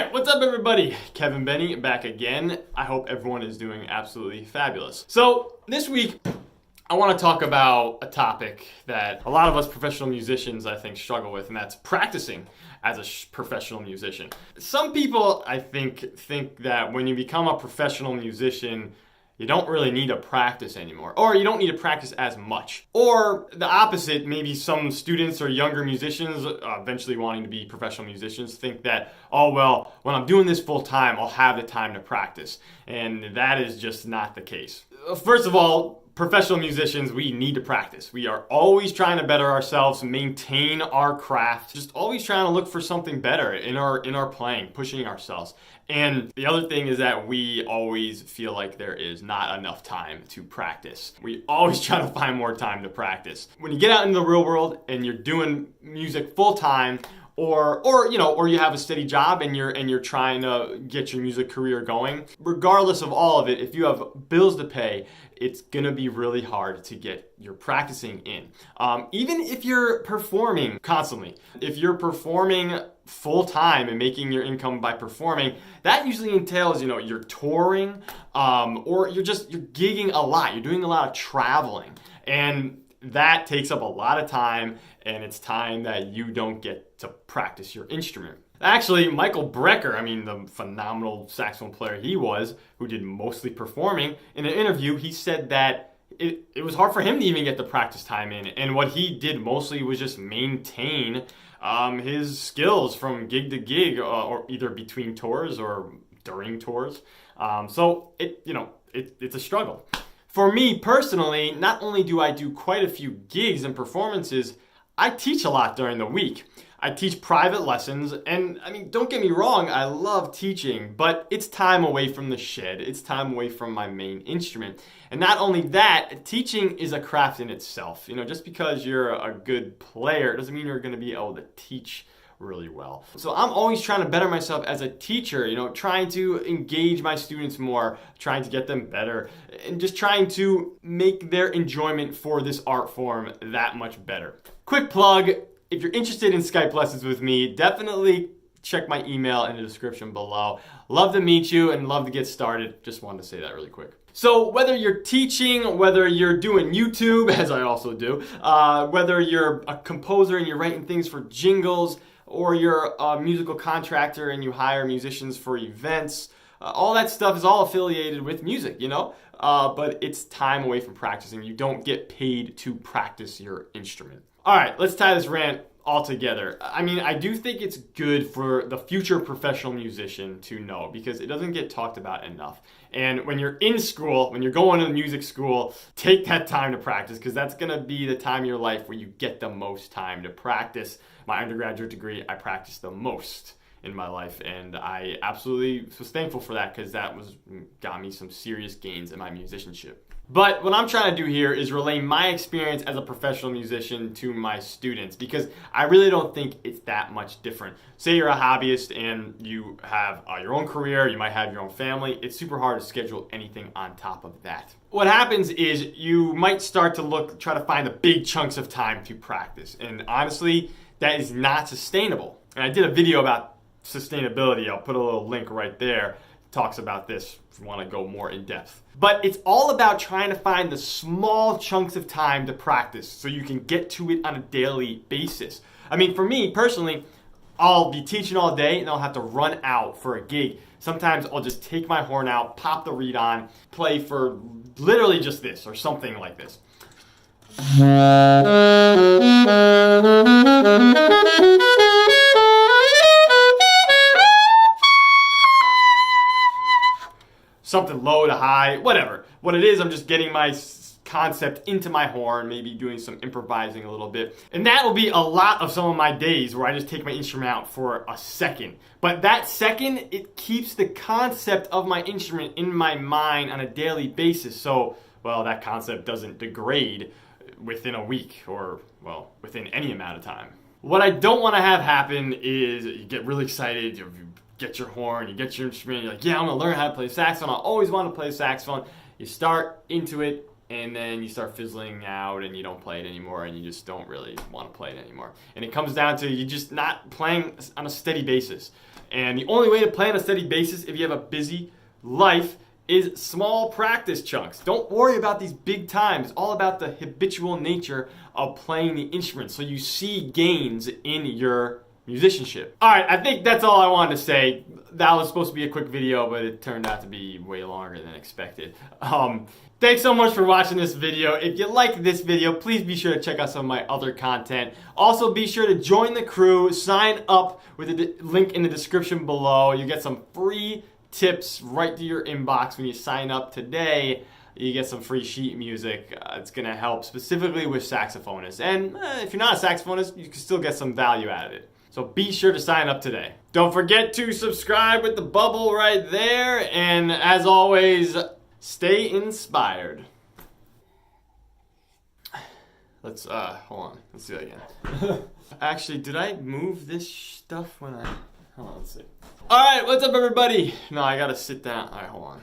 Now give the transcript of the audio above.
Alright, what's up everybody? Kevin Bene back again. I hope everyone is doing absolutely fabulous. So, this week, I want to talk about a topic that a lot of us professional musicians, I think, struggle with, and that's practicing as a professional musician. Some people, I think that when you become a professional musician, you don't really need to practice anymore, or you don't need to practice as much. Or the opposite, maybe some students or younger musicians eventually wanting to be professional musicians think that, oh well, when I'm doing this full time, I'll have the time to practice. And that is just not the case. First of all, professional musicians, we need to practice. We are always trying to better ourselves, maintain our craft, just always trying to look for something better in our playing, pushing ourselves. And the other thing is that we always feel like there is not enough time to practice. We always try to find more time to practice. When you get out into the real world and you're doing music full time, or you have a steady job and you're trying to get your music career going, regardless of all of it, if you have bills to pay, it's gonna be really hard to get your practicing in. Even if you're performing constantly, if you're performing full time and making your income by performing, that usually entails, you're touring, or you're gigging a lot. You're doing a lot of traveling, and that takes up a lot of time, and it's time that you don't get to practice your instrument. Actually, Michael Brecker, the phenomenal saxophone player he was, who did mostly performing, in an interview, he said that it was hard for him to even get the practice time in, and what he did mostly was just maintain his skills from gig to gig, or either between tours or during tours. So it's a struggle. For me personally, not only do I do quite a few gigs and performances, I teach a lot during the week. I teach private lessons, and don't get me wrong, I love teaching, but it's time away from the shed. It's time away from my main instrument. And not only that, teaching is a craft in itself. Just because you're a good player doesn't mean you're going to be able to teach really well. So I'm always trying to better myself as a teacher, trying to engage my students more, trying to get them better, and just trying to make their enjoyment for this art form that much better. Quick plug, if you're interested in Skype lessons with me, definitely check my email in the description below. Love to meet you and love to get started. Just wanted to say that really quick. So whether you're teaching, whether you're doing YouTube, as I also do, whether you're a composer and you're writing things for jingles, or you're a musical contractor and you hire musicians for events, all that stuff is all affiliated with music, but it's time away from practicing. You don't get paid to practice your instrument. All right, let's tie this rant all together. I do think it's good for the future professional musician to know, because it doesn't get talked about enough. And when you're in school, when you're going to music school, take that time to practice, because that's going to be the time of your life where you get the most time to practice. My undergraduate degree, I practiced the most in my life, and I absolutely was thankful for that, because that got me some serious gains in my musicianship. But what I'm trying to do here is relay my experience as a professional musician to my students, because I really don't think it's that much different. Say you're a hobbyist and you have your own career, you might have your own family. It's super hard to schedule anything on top of that. What happens is you might start to try to find the big chunks of time to practice, and honestly, that is not sustainable. And I did a video about sustainability. I'll put a little link right there. Talks about this if you want to go more in depth. But it's all about trying to find the small chunks of time to practice so you can get to it on a daily basis. For me personally, I'll be teaching all day and I'll have to run out for a gig. Sometimes I'll just take my horn out, pop the reed on, play for literally just this or something like this. Something low to high, whatever. What it is, I'm just getting my concept into my horn, maybe doing some improvising a little bit. And that will be a lot of some of my days where I just take my instrument out for a second. But that second, it keeps the concept of my instrument in my mind on a daily basis. So, that concept doesn't degrade within a week or, within any amount of time. What I don't want to have happen is you get really excited, you get your horn, you get your instrument, you're like, yeah, I'm going to learn how to play saxophone. I always want to play saxophone. You start into it, and then you start fizzling out, and you don't play it anymore, and you just don't really want to play it anymore. And it comes down to you just not playing on a steady basis. And the only way to play on a steady basis if you have a busy life is small practice chunks. Don't worry about these big times. It's all about the habitual nature of playing the instrument so you see gains in your musicianship. Alright, I think that's all I wanted to say. That was supposed to be a quick video, but it turned out to be way longer than expected. Thanks so much for watching this video. If you liked this video, please be sure to check out some of my other content. Also, be sure to join the crew. Sign up with the link in the description below. You get some free tips right to your inbox when you sign up today. You get some free sheet music. It's going to help specifically with saxophonists. And if you're not a saxophonist, you can still get some value out of it. So be sure to sign up today. Don't forget to subscribe with the bubble right there. And as always, stay inspired. Let's, hold on. Let's do that again. Actually, did I move this stuff when I... Hold on, let's see. Alright, what's up everybody? No, I gotta sit down. Alright, hold on.